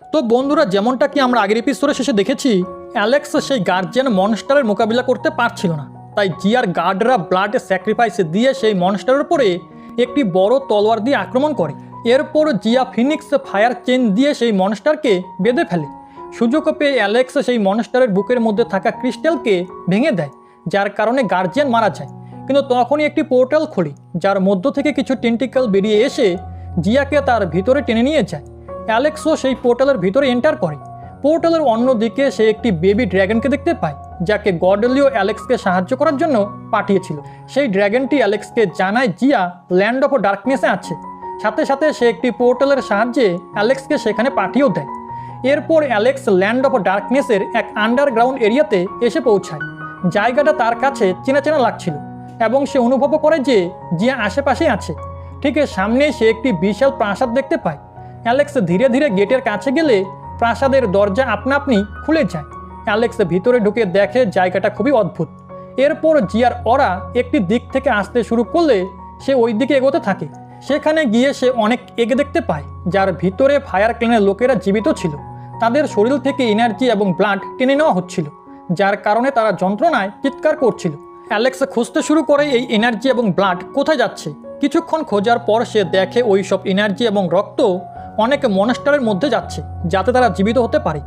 তো বন্ধুরা, যেমনটা কি আমরা আগের এপিসোডে শেষে দেখেছি, অ্যালেক্স সেই গার্জিয়ান মনস্টারের মোকাবিলা করতে পারছিল না। তাই জিয়ার গার্ডরা ব্লাড স্যাক্রিফাইস দিয়ে সেই মনস্টারের উপরে একটি বড় তলোয়ার দিয়ে আক্রমণ করে। এরপর জিয়া ফিনিক্স ফায়ার চেন দিয়ে সেই মনস্টারকে বেঁধে ফেলে। সুযোগ পেয়ে অ্যালেক্স সেই মনস্টারের বুকের মধ্যে থাকা ক্রিস্টালকে ভেঙে দেয়, যার কারণে গার্জিয়ান মারা যায়। কিন্তু তখনই একটি পোর্টাল খোলে, যার মধ্য থেকে কিছু টেন্টিকল বেরিয়ে এসে জিয়াকে তার ভিতরে টেনে নিয়ে যায়। অ্যালেক্সও সেই পোর্টালের ভিতরে এন্টার করে। পোর্টালের অন্যদিকে সে একটি বেবি ড্র্যাগনকে দেখতে পায়, যাকে গডলিও অ্যালেক্সকে সাহায্য করার জন্য পাঠিয়েছিল। সেই ড্র্যাগনটি অ্যালেক্সকে জানায় জিয়া ল্যান্ড অফ ডার্কনেসে আছে। সাথে সাথে সে একটি পোর্টালের সাহায্যে অ্যালেক্সকে সেখানে পাঠিয়েও দেয়। এরপর অ্যালেক্স ল্যান্ড অফ ডার্কনেসের এক আন্ডারগ্রাউন্ড এরিয়াতে এসে পৌঁছায়। জায়গাটা তার কাছে চেনা চেনা লাগছিল এবং সে অনুভব করে যে জিয়া আশেপাশেই আছে। ঠিক সামনে সে একটি বিশাল প্রাসাদ দেখতে পায়। অ্যালেক্স ধীরে ধীরে গেটের কাছে গেলে প্রাসাদের দরজা আপনা আপনি খুলে যায়। অ্যালেক্স ভিতরে ঢুকে দেখে জায়গাটা খুবই অদ্ভুত। এরপর জিয়ার অরা একটি দিক থেকে আসতে শুরু করলে সে ওই দিকে এগোতে থাকে। সেখানে গিয়ে সে অনেক এগে দেখতে পায়, যার ভিতরে ফায়ার ক্ল্যানের লোকেরা জীবিত ছিল। তাদের শরীর থেকে এনার্জি এবং ব্লাড টেনে নেওয়া হচ্ছিল, যার কারণে তারা যন্ত্রণায় চিৎকার করছিল। অ্যালেক্স খুঁজতে শুরু করে এই এনার্জি এবং ব্লাড কোথায় যাচ্ছে। কিছুক্ষণ খোঁজার পর সে দেখে ওই সব এনার্জি এবং রক্ত অনেক মনস্টারের মধ্যে যাচ্ছে, যাতে তারা জীবিত হতে পারে।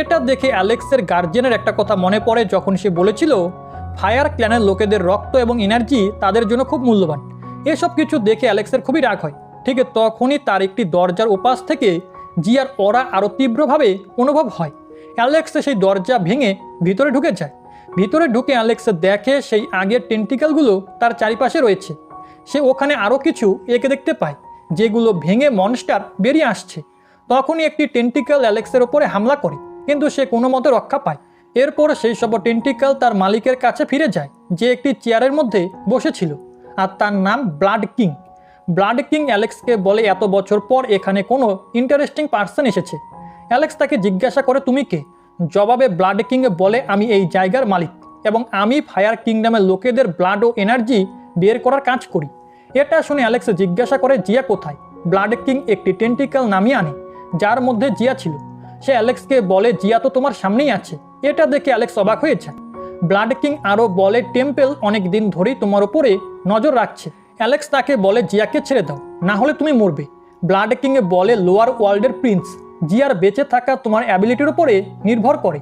এটা দেখে অ্যালেক্সের গার্জিয়ানের একটা কথা মনে পড়ে, যখন সে বলেছিল ফায়ার ক্ল্যানের লোকেদের রক্ত এবং এনার্জি তাদের জন্য খুব মূল্যবান। এসব কিছু দেখে অ্যালেক্সের খুবই রাগ হয়। ঠিক তখনই তার একটি দরজার ওপাশ থেকে জিয়ার অরা আরও তীব্রভাবে অনুভব হয়। অ্যালেক্স সেই দরজা ভেঙে ভিতরে ঢুকে যায়। ভিতরে ঢুকে অ্যালেক্স দেখে সেই আগের টেন্টিকেলগুলো তার চারিপাশে রয়েছে। সে ওখানে আরও কিছু এঁকে দেখতে পায়, যেগুলো ভেঙে মনস্টার বেরিয়ে আসছে। তখনই একটি টেন্টিকেল অ্যালেক্সের ওপরে হামলা করে, কিন্তু সে কোনো মতে রক্ষা পায়। এরপর সেই সব টেন্টিকেল তার মালিকের কাছে ফিরে যায়, যে একটি চেয়ারের মধ্যে বসেছিল, আর তার নাম ব্লাড কিং। ব্লাড কিং অ্যালেক্সকে বলে এত বছর পর এখানে কোনো ইন্টারেস্টিং পার্সন এসেছে। অ্যালেক্স তাকে জিজ্ঞাসা করে তুমি কে? জবাবে ব্লাড কিং বলে আমি এই জায়গার মালিক এবং আমি ফায়ার কিংডমের লোকেদের ব্লাড ও এনার্জি বের করার কাজ করি। এটা শুনে অ্যালেক্স জিজ্ঞাসা করে জিয়া কোথায়। ব্লাড কিং একটি টেন্টিকেল নামিয়ে আনে, যার মধ্যে জিয়া ছিল। সে অ্যালেক্সকে বলে জিয়া তো তোমার সামনেই আছে। এটা দেখে অ্যালেক্স অবাক হয়ে যায়। ব্লাড কিং আরও বলে টেম্পেল অনেক দিন ধরেই তোমার উপরে নজর রাখছে। অ্যালেক্স তাকে বলে জিয়াকে ছেড়ে দাও, না হলে তুমি মরবে। ব্লাড কিং বলে লোয়ার ওয়ার্ল্ডের প্রিন্স, জিয়ার বেঁচে থাকা তোমার অ্যাবিলিটির উপরে নির্ভর করে।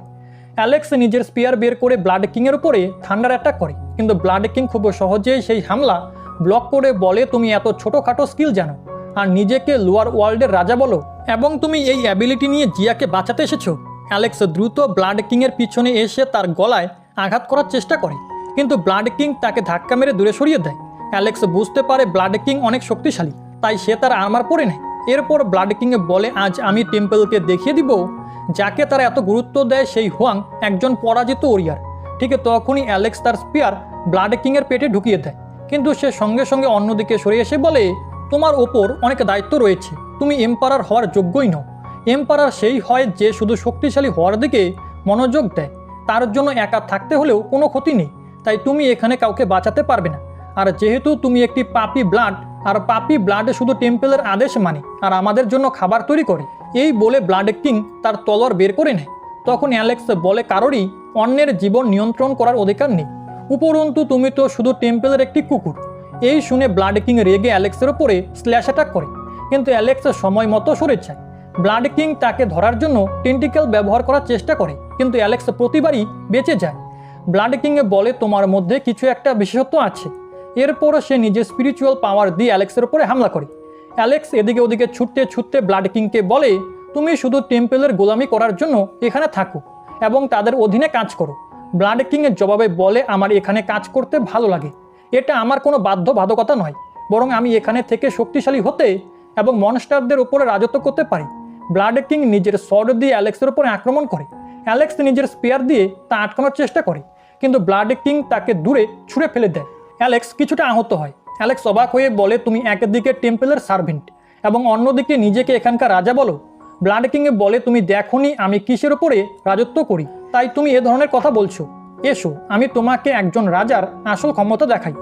অ্যালেক্স নিজের স্পিয়ার বের করে ব্লাড কিংয়ের উপরে থান্ডার অ্যাটাক করে, কিন্তু ব্লাড কিং খুব সহজেই সেই হামলা ব্লক করে বলে তুমি এত ছোটোখাটো স্কিল জানো আর নিজেকে লোয়ার ওয়ার্ল্ডের রাজা বলো, এবং তুমি এই অ্যাবিলিটি নিয়ে জিয়াকে বাঁচাতে এসেছো। অ্যালেক্স দ্রুত ব্লাড কিংয়ের পিছনে এসে তার গলায় আঘাত করার চেষ্টা করে, কিন্তু ব্লাড কিং তাকে ধাক্কা মেরে দূরে সরিয়ে দেয়। অ্যালেক্স বুঝতে পারে ব্লাড কিং অনেক শক্তিশালী, তাই সে তার আর্মার পরে নেয়। এরপর ব্লাড কিং বলে আজ আমি টেম্পলকে দেখিয়ে দিব যাকে তারা এত গুরুত্ব দেয় সেই হুয়াং একজন পরাজিত ওরিয়ার। ঠিক তখনই অ্যালেক্স তার স্পিয়ার ব্লাড কিংয়ের পেটে ঢুকিয়ে দেয়, কিন্তু সে সঙ্গে সঙ্গে অন্যদিকে সরে এসে বলে তোমার ওপর অনেক দায়িত্ব রয়েছে, তুমি এম্পারার হওয়ার যোগ্যই নও। এম্পারার সেই হয় যে শুধু শক্তিশালী হওয়ার দিকে মনোযোগ দেয়, তার জন্য একা থাকতে হলেও কোনো ক্ষতি নেই। তাই তুমি এখানে কাউকে বাঁচাতে পারবে না। আর যেহেতু তুমি একটি পাপি ব্লাড, আর পাপি ব্লাডে শুধু টেম্পেলের আদেশ মানে আর আমাদের জন্য খাবার তৈরি করে। এই বলে ব্লাড কিং তার তলোয়ার বের করে নেয়। তখন অ্যালেক্স বলে কারোরই অন্যের জীবন নিয়ন্ত্রণ করার অধিকার নেই, উপরন্তু তুমি তো শুধু টেম্পেলের একটি কুকুর। এই শুনে ব্লাড কিং রেগে অ্যালেক্সের ওপরে স্ল্যাশ অ্যাটাক করে, কিন্তু অ্যালেক্স সময় মতো সরে যায়। ব্লাড কিং তাকে ধরার জন্য টেন্টিকেল ব্যবহার করার চেষ্টা করে, কিন্তু অ্যালেক্স প্রতিবারই বেঁচে যায়। ব্লাড কিং বলে তোমার মধ্যে কিছু একটা বিশেষত্ব আছে। এরপর সে নিজের স্পিরিচুয়াল পাওয়ার দিয়ে অ্যালেক্সের উপরে হামলা করে। অ্যালেক্স এদিকে ওদিকে ছুটতে ছুটতে ব্লাড কিংকে বলে তুমি শুধু টেম্পেলের গোলামি করার জন্য এখানে থাকো এবং তাদের অধীনে কাজ করো। ব্লাড কিংয়ের জবাবে বলে আমার এখানে কাজ করতে ভালো লাগে, এটা আমার কোনো বাধ্যবাধকতা নয়, বরং আমি এখানে থেকে শক্তিশালী হতে এবং মনস্টারদের উপরে রাজত্ব করতে পারি। ব্লাড কিং নিজের শর্ট দিয়ে অ্যালেক্সের উপরে আক্রমণ করে। অ্যালেক্স নিজের স্পিয়ার দিয়ে তা আটকানোর চেষ্টা করে, কিন্তু ব্লাড কিং তাকে দূরে ছুঁড়ে ফেলে দেয়। অ্যালেক্স কিছুটা আহত হয়। অ্যালেক্স অবাক হয়ে বলে তুমি একদিকে টেম্পেলের সার্ভেন্ট এবং অন্যদিকে নিজেকে এখানকার রাজা বলো। ব্লাড কিং বলে তুমি দেখোনি আমি কিসের উপরে রাজত্ব করি, তাই তুমি এ ধরনের কথা বলছো। এসো আমি তোমাকে একজন রাজার আসল ক্ষমতা দেখাই।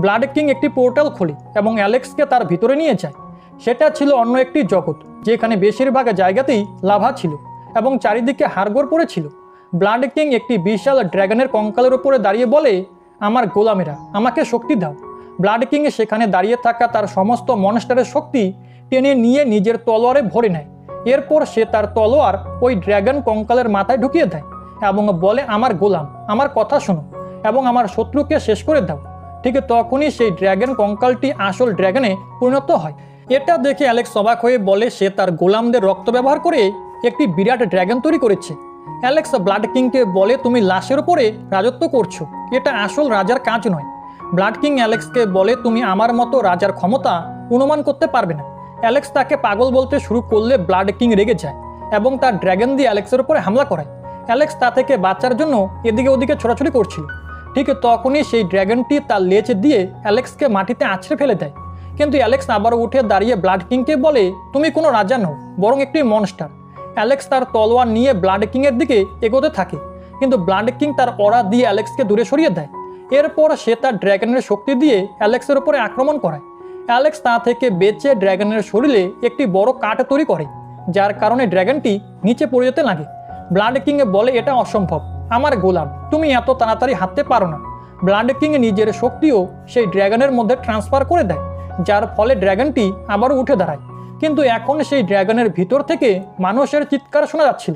ব্লাড কিং একটি পোর্টাল খোলে এবং অ্যালেক্সকে তার ভিতরে নিয়ে যায়। সেটা ছিল অন্য একটি জগৎ, যেখানে বেশিরভাগ জায়গাতেই লাভা ছিল এবং চারিদিকে হাড়গোড় পড়েছিল। ব্লাড কিং একটি বিশাল ড্র্যাগনের কঙ্কালের উপরে দাঁড়িয়ে বলে, আমার গোলামেরা, আমাকে শক্তি দাও। ব্লাড কিং সেখানে দাঁড়িয়ে থাকা তার সমস্ত মনস্টারের শক্তি টেনে নিয়ে নিজের তলোয়ারে ভরে নেয়। এরপর সে তার তলোয়ার ওই ড্র্যাগন কঙ্কালের মাথায় ঢুকিয়ে দেয় এবং বলে, আমার গোলাম, আমার কথা শোনো এবং আমার শত্রুকে শেষ করে দাও। ঠিক তখনই সেই ড্র্যাগন কঙ্কালটি আসল ড্র্যাগনে পরিণত হয়। এটা দেখে অ্যালেক্স অবাক হয়ে বলে সে তার গোলামদের রক্ত ব্যবহার করে একটি বিরাট ড্র্যাগন তৈরি করেছে। অ্যালেক্স ব্লাড কিংকে বলে, তুমি লাশের উপরে রাজত্ব করছো, এটা আসল রাজার কাজ নয়। ব্লাড কিং অ্যালেক্সকে বলে, তুমি আমার মতো রাজার ক্ষমতা অনুমান করতে পারবে না। অ্যালেক্স তাকে পাগল বলতে শুরু করলে ব্লাড কিং রেগে যায় এবং তার ড্র্যাগন দিয়ে অ্যালেক্সের উপরে হামলা করায়। অ্যালেক্স তা থেকে বাঁচার জন্য এদিকে ওদিকে ছোটাছুটি করছিল। ঠিক তখনই সেই ড্র্যাগনটি তার লেজ দিয়ে অ্যালেক্সকে মাটিতে আছড়ে ফেলে দেয়। কিন্তু অ্যালেক্স আবারও উঠে দাঁড়িয়ে ব্লাড কিংকে বলে, তুমি কোনো রাজা নও, বরং একটি মনস্টার। অ্যালেক্স তার তলোয়ার নিয়ে ব্লাড কিংয়ের দিকে এগোতে থাকে, কিন্তু ব্লাড কিং তার অরা দিয়ে অ্যালেক্সকে দূরে সরিয়ে দেয়। এরপর সে তার ড্র্যাগনের শক্তি দিয়ে অ্যালেক্সের উপরে আক্রমণ করায়। অ্যালেক্স তা থেকে বেঁচে ড্র্যাগনের শরীরে একটি বড় কাঠ তৈরি করে, যার কারণে ড্র্যাগনটি নিচে পড়ে যেতে লাগে। ব্লাড কিং বলে, এটা অসম্ভব, আমার গোলাম, তুমি এত তাড়াতাড়ি হাঁটতে পারো না। ব্লাড কিং নিজের শক্তিও সেই ড্র্যাগনের মধ্যে ট্রান্সফার করে দেয়, যার ফলে ড্র্যাগনটি আবারও উঠে দাঁড়ায়। কিন্তু এখন সেই ড্র্যাগনের ভিতর থেকে মানুষের চিৎকার শোনা যাচ্ছিল।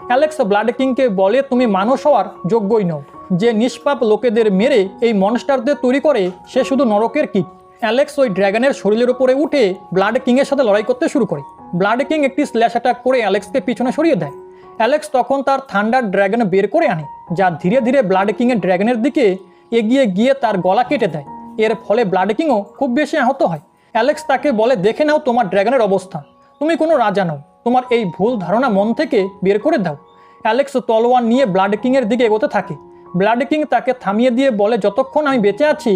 অ্যালেক্স ব্লাড কিংকে বলে, তুমি মানুষ হওয়ার যোগ্যই নও। যে নিষ্পাপ লোকেদের মেরে এই মনস্টারদের তৈরি করে সে শুধু নরকের কীট। অ্যালেক্স ওই ড্র্যাগনের শরীরের উপরে উঠে ব্লাড কিংয়ের সাথে লড়াই করতে শুরু করে। ব্লাড কিং একটি স্ল্যাশ অ্যাটাক করে অ্যালেক্সকে পিছনে সরিয়ে দেয়। অ্যালেক্স তখন তার থান্ডার ড্র্যাগন বের করে আনে, যা ধীরে ধীরে ব্লাড কিংয়ের ড্র্যাগনের দিকে এগিয়ে গিয়ে তার গলা কেটে দেয়। এর ফলে ব্লাড কিংও খুব বেশি আহত হয়। অ্যালেক্স তাকে বলে, দেখে নাও তোমার ড্র্যাগনের অবস্থা, তুমি কোনো রাজা নও, তোমার এই ভুল ধারণা মন থেকে বের করে দাও। অ্যালেক্স তলোয়ার নিয়ে ব্লাড কিংয়ের দিকে এগোতে থাকে। ব্লাড কিং তাকে থামিয়ে দিয়ে বলে, যতক্ষণ আমি বেঁচে আছি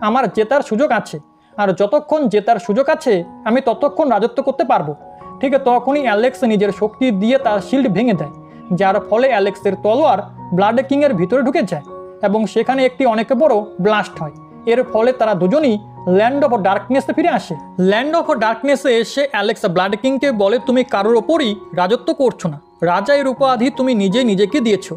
আমার জেতার সুযোগ আছে, আর যতক্ষণ জেতার সুযোগ আছে আমি ততক্ষণ রাজত্ব করতে পারবো। ঠিক তখনই অ্যালেক্স নিজের শক্তি দিয়ে তার শিল্ড ভেঙে দেয়, যার ফলে অ্যালেক্সের তলোয়ার ব্লাড কিংয়ের ভিতরে ঢুকে যায় এবং সেখানে একটি অনেক বড় ব্লাস্ট হয়। এর ফলে তারা দুজনই ল্যান্ড অফ ডার্কনেসে ফিরে আসে। ল্যান্ড অফ ডার্কনেসে এসে অ্যালেক্স ব্লাড কিংকে বলে, তুমি কারোর ওপরই রাজত্ব করছো না, রাজা এর উপাধি তুমি নিজেই নিজেকে দিয়েছো।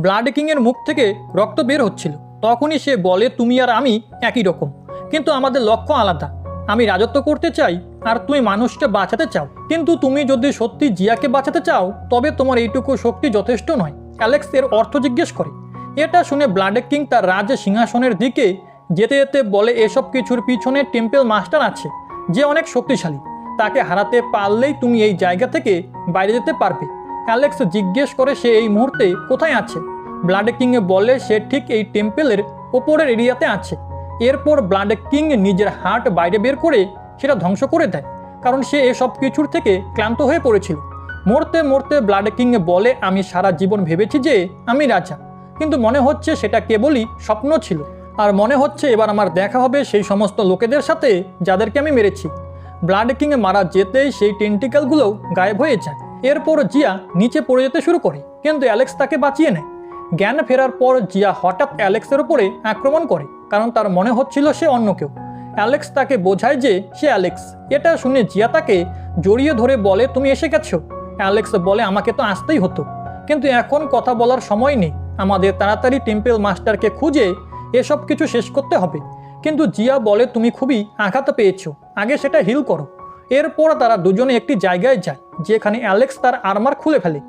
ব্লাড কিংয়ের মুখ থেকে রক্ত বের হচ্ছিল। তখনই সে বলে, তুমি আর আমি একই রকম, কিন্তু আমাদের লক্ষ্য আলাদা। আমি রাজত্ব করতে চাই আর তুমি মানুষকে বাঁচাতে চাও, কিন্তু তুমি যদি সত্যি জিয়াকে বাঁচাতে চাও তবে তোমার এইটুকু শক্তি যথেষ্ট নয়। অ্যালেক্স এর অর্থ জিজ্ঞেস করে। এটা শুনে ব্লাড কিং তার রাজ সিংহাসনের দিকে যেতে যেতে বলে, এসব কিছুর পিছনে টেম্পল মাস্টার আছে, যে অনেক শক্তিশালী, তাকে হারাতে পারলেই তুমি এই জায়গা থেকে বাইরে যেতে পারবে। অ্যালেক্স জিজ্ঞেস করে সে এই মুহূর্তে কোথায় আছে। ব্লাড কিং বলে সে ঠিক এই টেম্পলের ওপরের এরিয়াতে আছে। এরপর ব্লাড কিং নিজের হার্ট বাইরে বের করে সেটা ধ্বংস করে দেয়, কারণ সে এসব কিছুর থেকে ক্লান্ত হয়ে পড়েছিল। মরতে মরতে ব্লাড কিং বলে, আমি সারা জীবন ভেবেছি যে আমি রাজা, কিন্তু মনে হচ্ছে সেটা কেবলই স্বপ্ন ছিল, আর মনে হচ্ছে এবার আমার দেখা হবে সেই সমস্ত লোকেদের সাথে যাদেরকে আমি মেরেছি। ব্লাড কিং মারা যেতেই সেই টেন্টিকেলগুলো গায়েব হয়ে যায়। এরপর জিয়া নিচে পড়ে যেতে শুরু করে, কিন্তু অ্যালেক্স তাকে বাঁচিয়ে নেয়। জ্ঞান ফেরার পর জিয়া হঠাৎ অ্যালেক্সের উপরে আক্রমণ করে, কারণ তার মনে হচ্ছিল সে অন্য কেউ। অ্যালেক্স তাকে বোঝায় যে সে অ্যালেক্স। এটা শুনে জিয়া তাকে জড়িয়ে ধরে বলে, তুমি এসে গেছো। অ্যালেক্স বলে, আমাকে তো আসতেই হতো, কিন্তু এখন কথা বলার সময় নেই, আমাদের তাড়াতাড়ি টেম্পল মাস্টারকে খুঁজে এসব কিছু শেষ করতে হবে। কিন্তু জিয়া বলে, তুমি খুবই আঘাত পেয়েছো, আগে সেটা হিল করো। এরপর তারা দুজনে একটি জায়গায় যায় যেখানে অ্যালেক্স তার আর্মার খুলে ফেলে।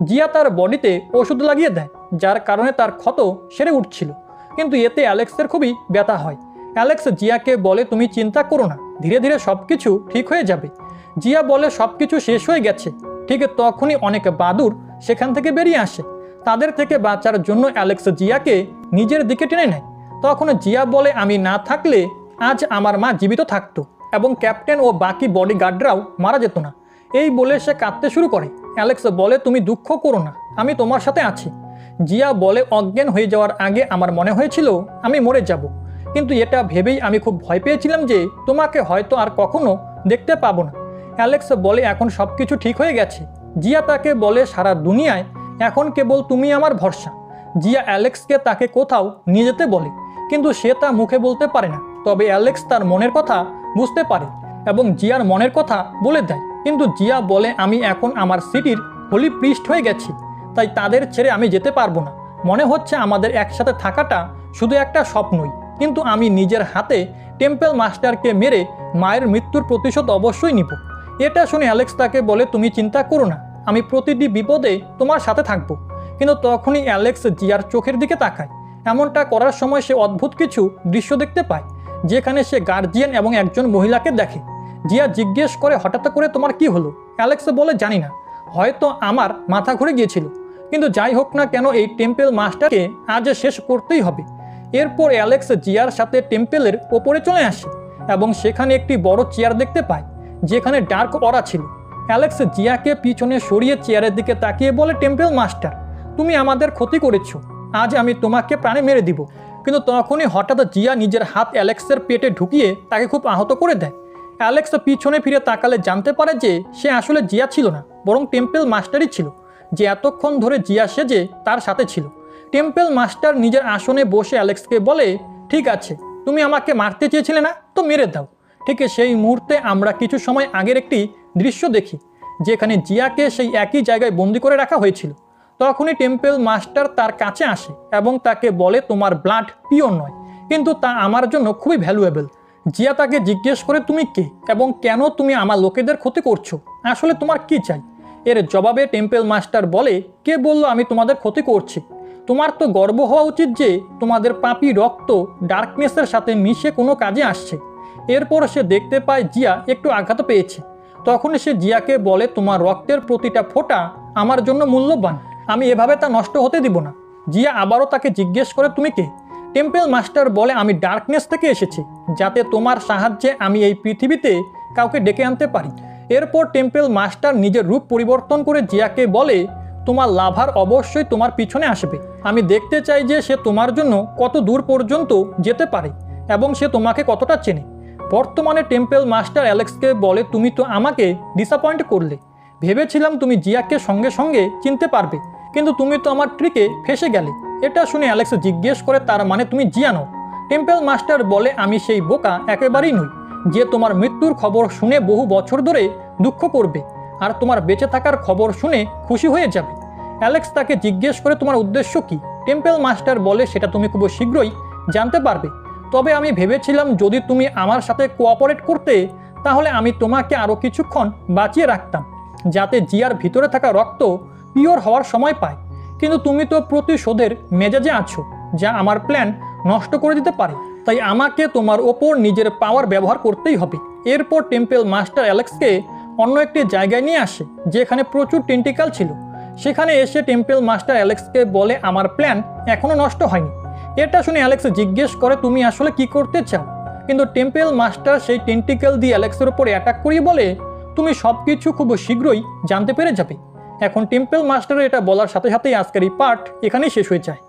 জিয়া তার বডিতে ওষুধ লাগিয়ে দেয়, যার কারণে তার ক্ষত সেরে উঠছিল, কিন্তু এতে অ্যালেক্সের খুবই ব্যথা হয়। অ্যালেক্স জিয়াকে বলে, তুমি চিন্তা করো না, ধীরে ধীরে সব কিছু ঠিক হয়ে যাবে। জিয়া বলে, সব কিছু শেষ হয়ে গেছে। ঠিক তখনই অনেক বাদুড় সেখান থেকে বেরিয়ে আসে। তাদের থেকে বাঁচার জন্য অ্যালেক্স জিয়াকে নিজের দিকে টেনে নেয়। তখন জিয়া বলে, আমি না থাকলে আজ আমার মা জীবিত থাকতো এবং ক্যাপ্টেন ও বাকি বডিগার্ডরাও মারা যেত না। এই বলে সে কাঁদতে শুরু করে। অ্যালেক্স বলে, তুমি দুঃখ করো না, আমি তোমার সাথে আছি। জিয়া বলে, অজ্ঞান হয়ে যাওয়ার আগে আমার মনে হয়েছিল আমি মরে যাব, কিন্তু এটা ভেবেই আমি খুব ভয় পেয়েছিলাম যে তোমাকে হয়তো আর কখনো দেখতে পাবো না। অ্যালেক্স বলে, এখন সব কিছু ঠিক হয়ে গেছে। জিয়া তাকে বলে, সারা দুনিয়ায় এখন কেবল তুমি আমার ভরসা। জিয়া অ্যালেক্সকে তাকে কোথাও নিয়ে যেতে বলে, কিন্তু সে তা মুখে বলতে পারে না। তবে অ্যালেক্স তার মনের কথা বুঝতে পারে এবং জিয়ার মনের কথা বলে দেয়। কিন্তু জিয়া বলে আমি এখন আমার সিটির হোলি প্রিস্ট হয়ে গেছি, তাই তাদের ছেড়ে আমি যেতে পারবো না। মনে হচ্ছে আমাদের একসাথে থাকাটা শুধু একটা স্বপ্নই, কিন্তু আমি নিজের হাতে টেম্পল মাস্টারকে মেরে মায়ের মৃত্যুর প্রতিশোধ অবশ্যই নিব। এটা শুনে অ্যালেক্স তাকে বলে তুমি চিন্তা করো না, আমি প্রতিটি বিপদে তোমার সাথে থাকবো। কিন্তু তখনই অ্যালেক্স জিয়ার চোখের দিকে তাকায়। এমনটা করার সময় সে অদ্ভুত কিছু দৃশ্য দেখতে পায়, যেখানে সে গার্জিয়ান এবং একজন মহিলাকে দেখে। জিয়া জিজ্ঞেস করে হঠাৎ করে তোমার কি হলো? অ্যালেক্স বলে জানি না, হয়তো আমার মাথা ঘুরে গিয়েছিল, কিন্তু যাই হোক না কেন এই টেম্পল মাস্টারকে আজ শেষ করতেই হবে। এরপর অ্যালেক্স জিয়ার সাথে টেম্পলের ওপরে চলে আসে এবং সেখানে একটি বড় চেয়ার দেখতে পায়, যেখানে ডার্ক অরা ছিল। অ্যালেক্স জিয়াকে পিছনে সরিয়ে চেয়ারের দিকে তাকিয়ে বলে টেম্পল মাস্টার, তুমি আমাদের ক্ষতি করেছো, আজ আমি তোমাকে প্রাণে মেরে দিব। কিন্তু তখনই হঠাৎ জিয়া নিজের হাত অ্যালেক্সের পেটে ঢুকিয়ে তাকে খুব আহত করে দেয়। অ্যালেক্স পিছনে ফিরে তাকালে জানতে পারে যে সে আসলে জিয়া ছিল না, বরং টেম্পল মাস্টারই ছিল, যে এতক্ষণ ধরে জিয়া সেজে তার সাথে ছিল। টেম্পল মাস্টার নিজের আসনে বসে অ্যালেক্সকে বলে, ঠিক আছে, তুমি আমাকে মারতে চেয়েছিলে না, তো মেরে দাও। ঠিক সেই মুহূর্তে আমরা কিছু সময় আগের একটি দৃশ্য দেখি, যেখানে জিয়াকে সেই একই জায়গায় বন্দি করে রাখা হয়েছিল। তখনই টেম্পল মাস্টার তার কাছে আসে এবং তাকে বলে তোমার ব্লাড পিওর নয়, কিন্তু তা আমার জন্য খুবই ভ্যালুয়েবল। জিয়া তাকে জিজ্ঞেস করে তুমি কে এবং কেন তুমি আমার লোকেদের ক্ষতি করছো, আসলে তোমার কি চাই? এর জবাবে টেম্পল মাস্টার বলে, কে বললো আমি তোমাদের ক্ষতি করছি? তোমার তো গর্ব হওয়া উচিত যে তোমাদের পাপি রক্ত ডার্কনেসের সাথে মিশে কোনো কাজে আসছে। এরপর সে দেখতে পায় জিয়া একটু আঘাত পেয়েছে। তখন সে জিয়াকে বলে তোমার রক্তের প্রতিটা ফোঁটা আমার জন্য মূল্যবান, আমি এভাবে তা নষ্ট হতে দিব না। জিয়া আবারও তাকে জিজ্ঞেস করে তুমি কে? টেম্পল মাস্টার বলে আমি ডার্কনেস থেকে এসেছি, যাতে তোমার সাহায্যে আমি এই পৃথিবীতে কাউকে ডেকে আনতে পারি। এরপর টেম্পল মাস্টার নিজের রূপ পরিবর্তন করে জিয়াকে বলে তোমার লাভার অবশ্যই তোমার পিছনে আসবে, আমি দেখতে চাই যে সে তোমার জন্য কত দূর পর্যন্ত যেতে পারে এবং সে তোমাকে কতটা চেনে। বর্তমানে টেম্পল মাস্টার অ্যালেক্সকে বলে তুমি তো আমাকে ডিসঅ্যাপয়েন্ট করলে, ভেবেছিলাম তুমি জিয়াকে সঙ্গে সঙ্গে চিনতে পারবে, কিন্তু তুমি তো আমার ট্রিকে ফেসে গেলে। এটা শুনে অ্যালেক্স জিজ্ঞেস করে তার মানে তুমি জিয়া নও? টেম্পল মাস্টার বলে আমি সেই বোকা একেবারেই নই, যে তোমার মৃত্যুর খবর শুনে বহু বছর ধরে দুঃখ করবে আর তোমার বেঁচে থাকার খবর শুনে খুশি হয়ে যাবে। অ্যালেক্স তাকে জিজ্ঞেস করে তোমার উদ্দেশ্য কি? টেম্পল মাস্টার বলে সেটা তুমি খুব শীঘ্রই জানতে পারবে, তবে আমি ভেবেছিলাম যদি তুমি আমার সাথে কোঅপারেট করতে তাহলে আমি তোমাকে আরও কিছুক্ষণ বাঁচিয়ে রাখতাম, যাতে জিয়ার ভিতরে থাকা রক্ত পিওর হওয়ার সময় পায়। কিন্তু তুমি তো প্রতিশোধের মেজাজে আছো, যা আমার প্ল্যান নষ্ট করে দিতে পারে, তাই আমাকে তোমার ওপর নিজের পাওয়ার ব্যবহার করতেই হবে। এরপর টেম্পল মাস্টার অ্যালেক্সকে অন্য একটি জায়গায় নিয়ে আসে, যেখানে প্রচুর টেন্টিকাল ছিল। সেখানে এসে টেম্পল মাস্টার অ্যালেক্সকে বলে আমার প্ল্যান এখনও নষ্ট হয়নি। এটা শুনে অ্যালেক্স জিজ্ঞেস করে তুমি আসলে কি করতে চাও? কিন্তু টেম্পল মাস্টার সেই টেন্টিকেল দিয়ে অ্যালেক্সের উপরে অ্যাটাক করিয়ে বলে তুমি সব কিছু খুব শীঘ্রই জানতে পেরে যাবে। এখন টেম্পল মাস্টারের এটা বলার সাথে সাথেই আজকের এই পার্ট এখানেই শেষ হয়ে যায়।